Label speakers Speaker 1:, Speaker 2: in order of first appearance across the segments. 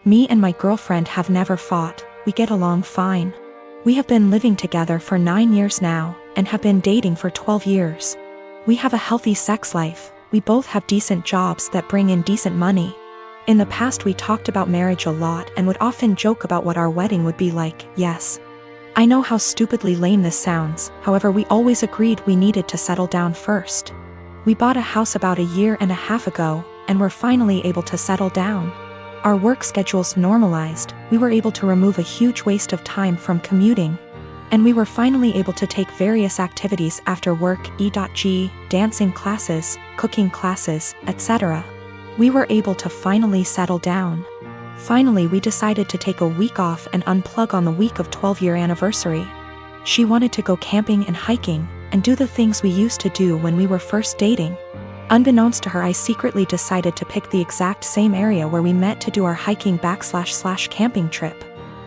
Speaker 1: Me and my girlfriend have never fought, we get along fine. We have been living together for 9 years now, and have been dating for 12 years. We have a healthy sex life, we both have decent jobs that bring in decent money. In the past we talked about marriage a lot and would often joke about what our wedding would be like. Yes, I know how stupidly lame this sounds, however we always agreed we needed to settle down first. We bought a house about 1.5 years ago, and were finally able to settle down. Our work schedules normalized, we were able to remove a huge waste of time from commuting. And we were finally able to take various activities after work, e.g., dancing classes, cooking classes, etc. We were able to finally settle down. Finally we decided to take a week off and unplug on the week of 12-year anniversary. She wanted to go camping and hiking, and do the things we used to do when we were first dating. Unbeknownst to her, I secretly decided to pick the exact same area where we met to do our hiking / camping trip.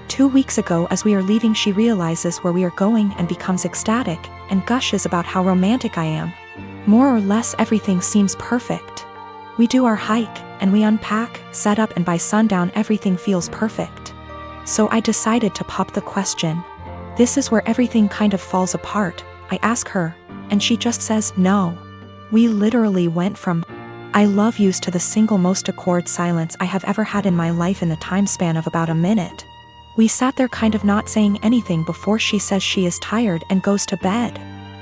Speaker 1: 2 weeks ago as we are leaving she realizes where we are going and becomes ecstatic, and gushes about how romantic I am. More or less everything seems perfect. We do our hike, and we unpack, set up, and by sundown everything feels perfect. So I decided to pop the question. This is where everything kind of falls apart. I ask her, and she just says no. We literally went from I love yous to the single most awkward silence I have ever had in my life in the time span of about a minute. We sat there kind of not saying anything before she says she is tired and goes to bed.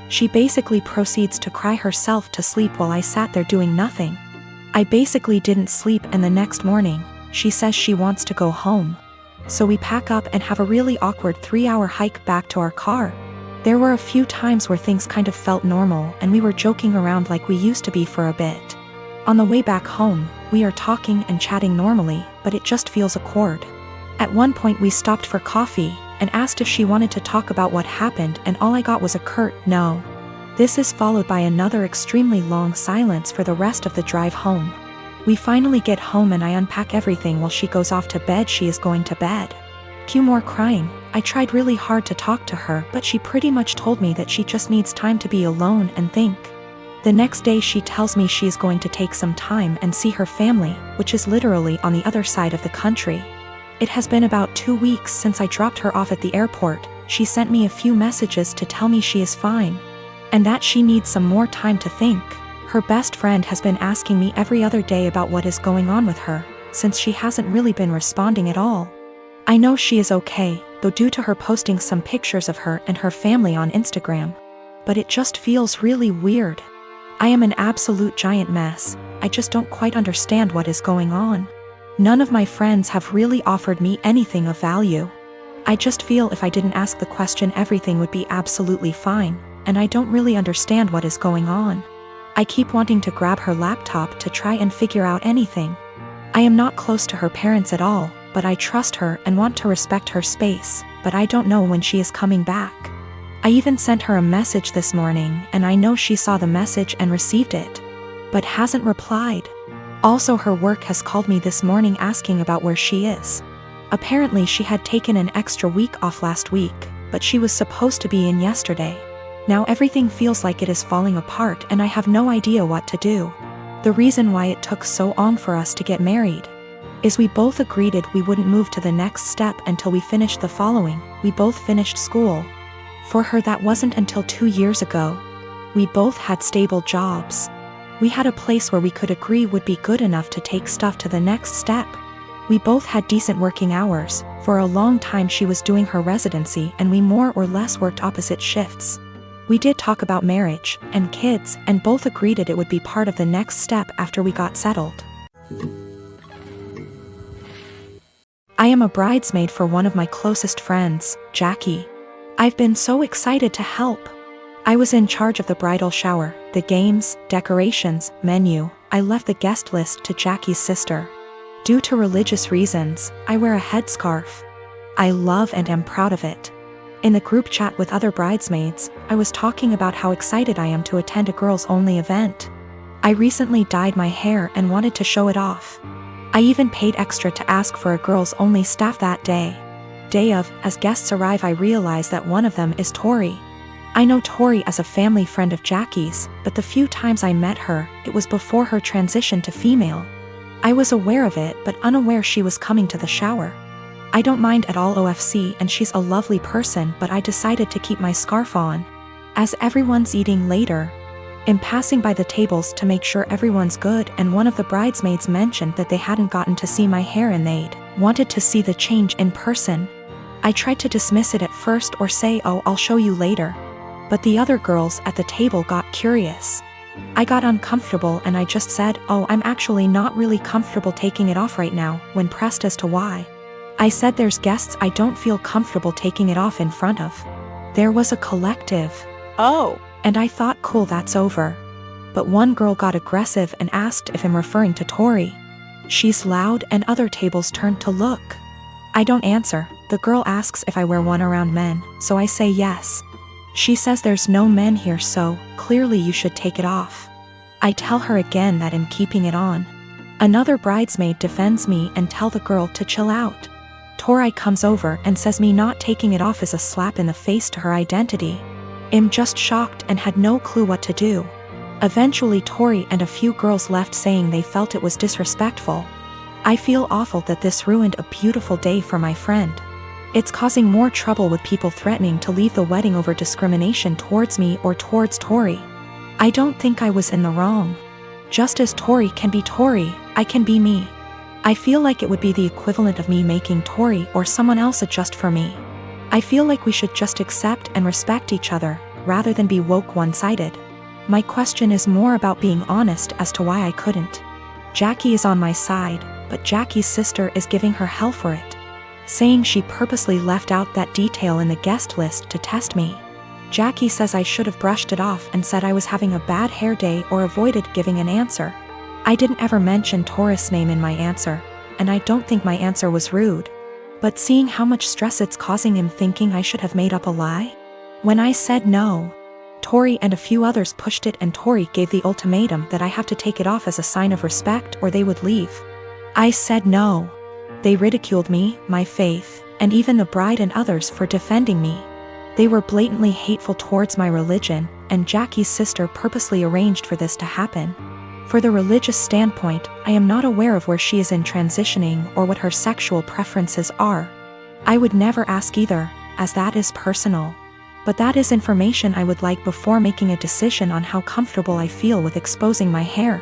Speaker 1: She basically proceeds to cry herself to sleep while I sat there doing nothing. I basically didn't sleep, and the next morning, she says she wants to go home. So we pack up and have a really awkward 3-hour hike back to our car. There were a few times where things kind of felt normal and we were joking around like we used to be for a bit. On the way back home, we are talking and chatting normally, but it just feels awkward. At one point we stopped for coffee, and asked if she wanted to talk about what happened, and all I got was a curt no. This is followed by another extremely long silence for the rest of the drive home. We finally get home and I unpack everything while she goes off to bed. She is going to bed. Cue more crying. I tried really hard to talk to her, but she pretty much told me that she just needs time to be alone and think. The next day she tells me she is going to take some time and see her family, which is literally on the other side of the country. It has been about 2 weeks since I dropped her off at the airport. She sent me a few messages to tell me she is fine, and that she needs some more time to think. Her best friend has been asking me every other day about what is going on with her, since she hasn't really been responding at all. I know she is okay, though, due to her posting some pictures of her and her family on Instagram. But it just feels really weird. I am an absolute giant mess. I just don't quite understand what is going on. None of my friends have really offered me anything of value. I just feel if I didn't ask the question everything would be absolutely fine, and I don't really understand what is going on. I keep wanting to grab her laptop to try and figure out anything. I am not close to her parents at all, but I trust her and want to respect her space, but I don't know when she is coming back. I even sent her a message this morning, and I know she saw the message and received it, but hasn't replied. Also, her work has called me this morning asking about where she is. Apparently she had taken an extra week off last week, but she was supposed to be in yesterday. Now everything feels like it is falling apart and I have no idea what to do. The reason why it took so long for us to get married is we both agreed we wouldn't move to the next step until we finished the following. We both finished school. For her that wasn't until 2 years ago. We both had stable jobs. We had a place where we could agree would be good enough to take stuff to the next step. We both had decent working hours. For a long time she was doing her residency and we more or less worked opposite shifts. We did talk about marriage and kids, and both agreed it would be part of the next step after we got settled. I am a bridesmaid for one of my closest friends, Jackie. I've been so excited to help. I was in charge of the bridal shower, the games, decorations, menu. I left the guest list to Jackie's sister. Due to religious reasons, I wear a headscarf. I love and am proud of it. In the group chat with other bridesmaids, I was talking about how excited I am to attend a girls-only event. I recently dyed my hair and wanted to show it off. I even paid extra to ask for a girls-only staff that day. Day of, as guests arrive, I realize that one of them is Tori. I know Tori as a family friend of Jackie's, but the few times I met her, it was before her transition to female. I was aware of it but unaware she was coming to the shower. I don't mind at all OFC and she's a lovely person, but I decided to keep my scarf on. As everyone's eating later, I'm passing by the tables to make sure everyone's good, and one of the bridesmaids mentioned that they hadn't gotten to see my hair and they'd wanted to see the change in person. I tried to dismiss it at first or say, "Oh, I'll show you later." But the other girls at the table got curious. I got uncomfortable and I just said, "Oh, I'm actually not really comfortable taking it off right now," when pressed as to why. I said, "There's guests I don't feel comfortable taking it off in front of." There was a collective
Speaker 2: "Oh."
Speaker 1: And I thought, cool, that's over. But one girl got aggressive and asked if I'm referring to Tori. She's loud and other tables turned to look. I don't answer. The girl asks if I wear one around men, so I say yes. She says there's no men here, so clearly you should take it off. I tell her again that I'm keeping it on. Another bridesmaid defends me and tell the girl to chill out. Tori comes over and says me not taking it off is a slap in the face to her identity. I'm just shocked and had no clue what to do. Eventually Tori and a few girls left saying they felt it was disrespectful. I feel awful that this ruined a beautiful day for my friend. It's causing more trouble with people threatening to leave the wedding over discrimination towards me or towards Tori. I don't think I was in the wrong. Just as Tori can be Tori, I can be me. I feel like it would be the equivalent of me making Tori or someone else adjust for me. I feel like we should just accept and respect each other, rather than be woke one-sided. My question is more about being honest as to why I couldn't. Jackie is on my side, but Jackie's sister is giving her hell for it, saying she purposely left out that detail in the guest list to test me. Jackie says I should have brushed it off and said I was having a bad hair day or avoided giving an answer. I didn't ever mention Taurus' name in my answer, and I don't think my answer was rude. But seeing how much stress it's causing him, thinking I should have made up a lie? When I said no, Tori and a few others pushed it and Tori gave the ultimatum that I have to take it off as a sign of respect or they would leave. I said no. They ridiculed me, my faith, and even the bride and others for defending me. They were blatantly hateful towards my religion, and Jackie's sister purposely arranged for this to happen. For the religious standpoint, I am not aware of where she is in transitioning or what her sexual preferences are. I would never ask either, as that is personal. But that is information I would like before making a decision on how comfortable I feel with exposing my hair.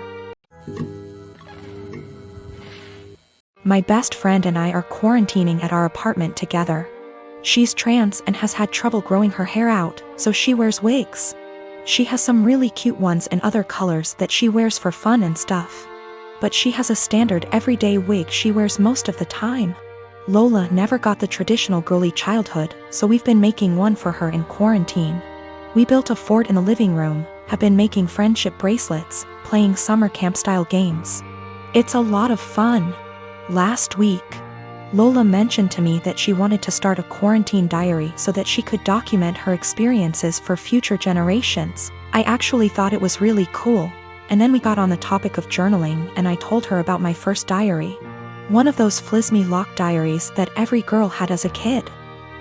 Speaker 1: My best friend and I are quarantining at our apartment together. She's trans and has had trouble growing her hair out, so she wears wigs. She has some really cute ones in other colors that she wears for fun and stuff. But she has a standard everyday wig she wears most of the time. Lola never got the traditional girly childhood, so we've been making one for her in quarantine. We built a fort in the living room, have been making friendship bracelets, playing summer camp-style games. It's a lot of fun. Last week, Lola mentioned to me that she wanted to start a quarantine diary so that she could document her experiences for future generations. I actually thought it was really cool, and then we got on the topic of journaling and I told her about my first diary. One of those flismy lock diaries that every girl had as a kid.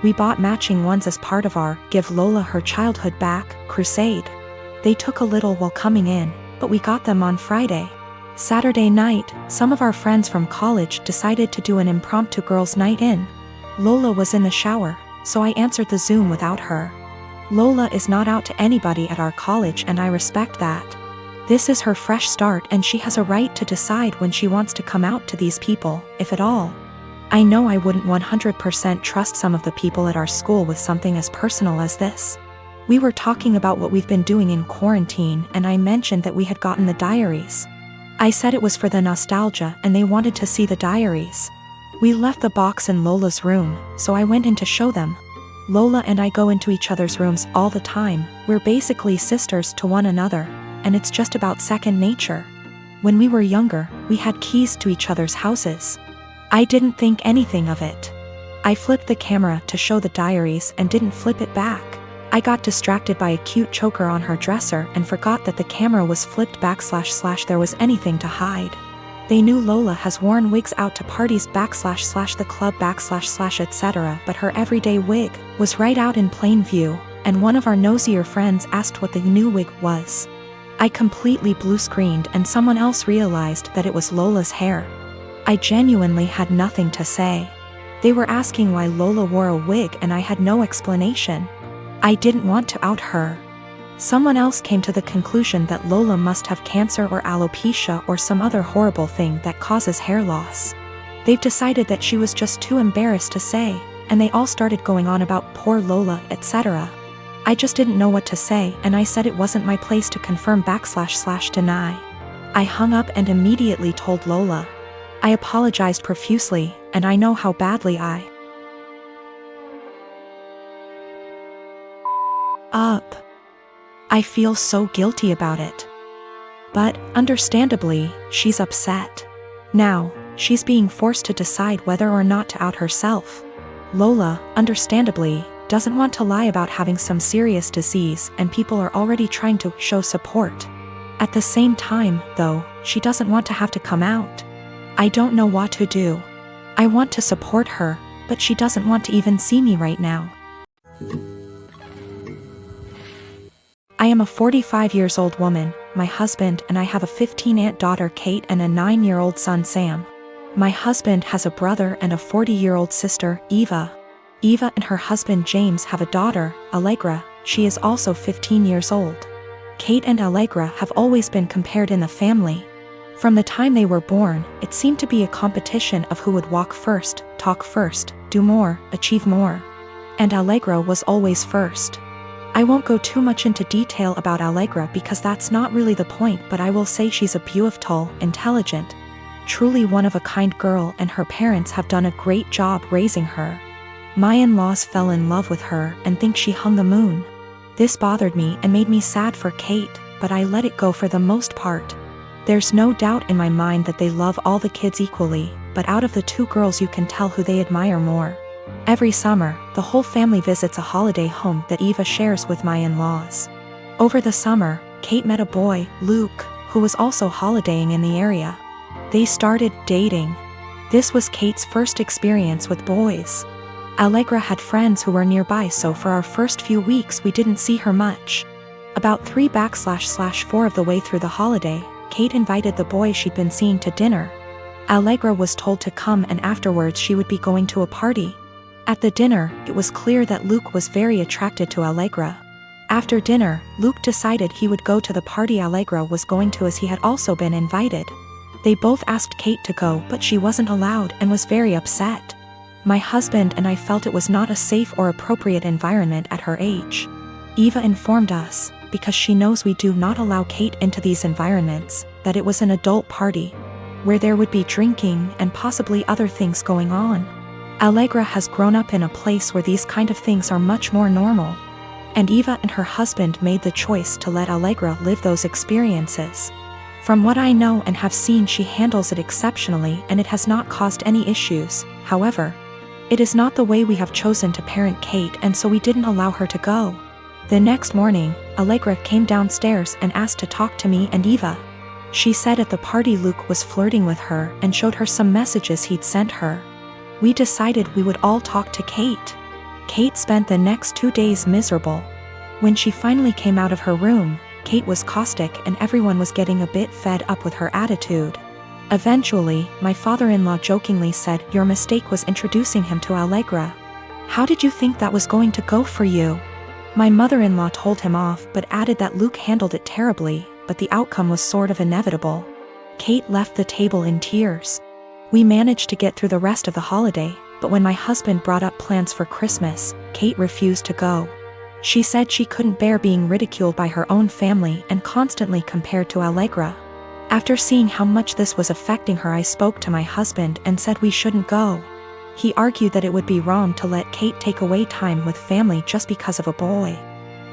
Speaker 1: We bought matching ones as part of our Give Lola Her Childhood Back crusade. They took a little while coming in, but we got them on Friday. Saturday night, some of our friends from college decided to do an impromptu girls' night in. Lola was in the shower, so I answered the Zoom without her. Lola is not out to anybody at our college and I respect that. This is her fresh start and she has a right to decide when she wants to come out to these people, if at all. I know I wouldn't 100% trust some of the people at our school with something as personal as this. We were talking about what we've been doing in quarantine and I mentioned that we had gotten the diaries. I said it was for the nostalgia and they wanted to see the diaries. We left the box in Lola's room, so I went in to show them. Lola and I go into each other's rooms all the time. We're basically sisters to one another, and it's just about second nature. When we were younger, we had keys to each other's houses. I didn't think anything of it. I flipped the camera to show the diaries and didn't flip it back. I got distracted by a cute choker on her dresser and forgot that the camera was flipped back / there was anything to hide. They knew Lola has worn wigs out to parties / the club / etc., but her everyday wig was right out in plain view, and one of our nosier friends asked what the new wig was. I completely blue-screened and someone else realized that it was Lola's hair. I genuinely had nothing to say. They were asking why Lola wore a wig and I had no explanation. I didn't want to out her. Someone else came to the conclusion that Lola must have cancer or alopecia or some other horrible thing that causes hair loss. They've decided that she was just too embarrassed to say, and they all started going on about poor Lola, etc. I just didn't know what to say, and I said it wasn't my place to confirm / deny. I hung up and immediately told Lola. I apologized profusely, and I know how badly I feel so guilty about it. But, understandably, she's upset. Now, she's being forced to decide whether or not to out herself. Lola, understandably, doesn't want to lie about having some serious disease, and people are already trying to show support. At the same time, though, she doesn't want to have to come out. I don't know what to do. I want to support her, but she doesn't want to even see me right now. I am a 45-year-old woman. My husband and I have a 15-year-old daughter Kate and a 9-year-old son Sam. My husband has a brother and a 40-year-old sister, Eva. Eva and her husband James have a daughter, Allegra. She is also 15 years old. Kate and Allegra have always been compared in the family. From the time they were born, it seemed to be a competition of who would walk first, talk first, do more, achieve more. And Allegra was always first. I won't go too much into detail about Allegra because that's not really the point, but I will say she's a beautiful, intelligent, truly one-of-a-kind girl, and her parents have done a great job raising her. My in-laws fell in love with her and think she hung the moon. This bothered me and made me sad for Kate, but I let it go for the most part. There's no doubt in my mind that they love all the kids equally, but out of the two girls you can tell who they admire more. Every summer, the whole family visits a holiday home that Eva shares with my in-laws. Over the summer, Kate met a boy, Luke, who was also holidaying in the area. They started dating. This was Kate's first experience with boys. Allegra had friends who were nearby, so for our first few weeks we didn't see her much. About 3/4 of the way through the holiday, Kate invited the boy she'd been seeing to dinner. Allegra was told to come, and afterwards she would be going to a party. At the dinner, it was clear that Luke was very attracted to Allegra. After dinner, Luke decided he would go to the party Allegra was going to as he had also been invited. They both asked Kate to go, but she wasn't allowed and was very upset. My husband and I felt it was not a safe or appropriate environment at her age. Eva informed us, because she knows we do not allow Kate into these environments, that it was an adult party, where there would be drinking and possibly other things going on. Allegra has grown up in a place where these kind of things are much more normal. And Eva and her husband made the choice to let Allegra live those experiences. From what I know and have seen, she handles it exceptionally and it has not caused any issues. However, it is not the way we have chosen to parent Kate, and so we didn't allow her to go. The next morning, Allegra came downstairs and asked to talk to me and Eva. She said at the party Luke was flirting with her and showed her some messages he'd sent her. We decided we would all talk to Kate. Kate spent the next 2 days miserable. When she finally came out of her room, Kate was caustic and everyone was getting a bit fed up with her attitude. Eventually, my father-in-law jokingly said, "Your mistake was introducing him to Allegra. How did you think that was going to go for you?" My mother-in-law told him off but added that Luke handled it terribly, but the outcome was sort of inevitable. Kate left the table in tears. We managed to get through the rest of the holiday, but when my husband brought up plans for Christmas, Kate refused to go. She said she couldn't bear being ridiculed by her own family and constantly compared to Allegra. After seeing how much this was affecting her, I spoke to my husband and said we shouldn't go. He argued that it would be wrong to let Kate take away time with family just because of a boy.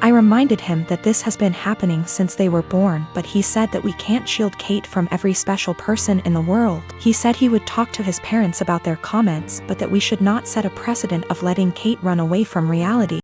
Speaker 1: I reminded him that this has been happening since they were born, but he said that we can't shield Kate from every special person in the world. He said he would talk to his parents about their comments, but that we should not set a precedent of letting Kate run away from reality.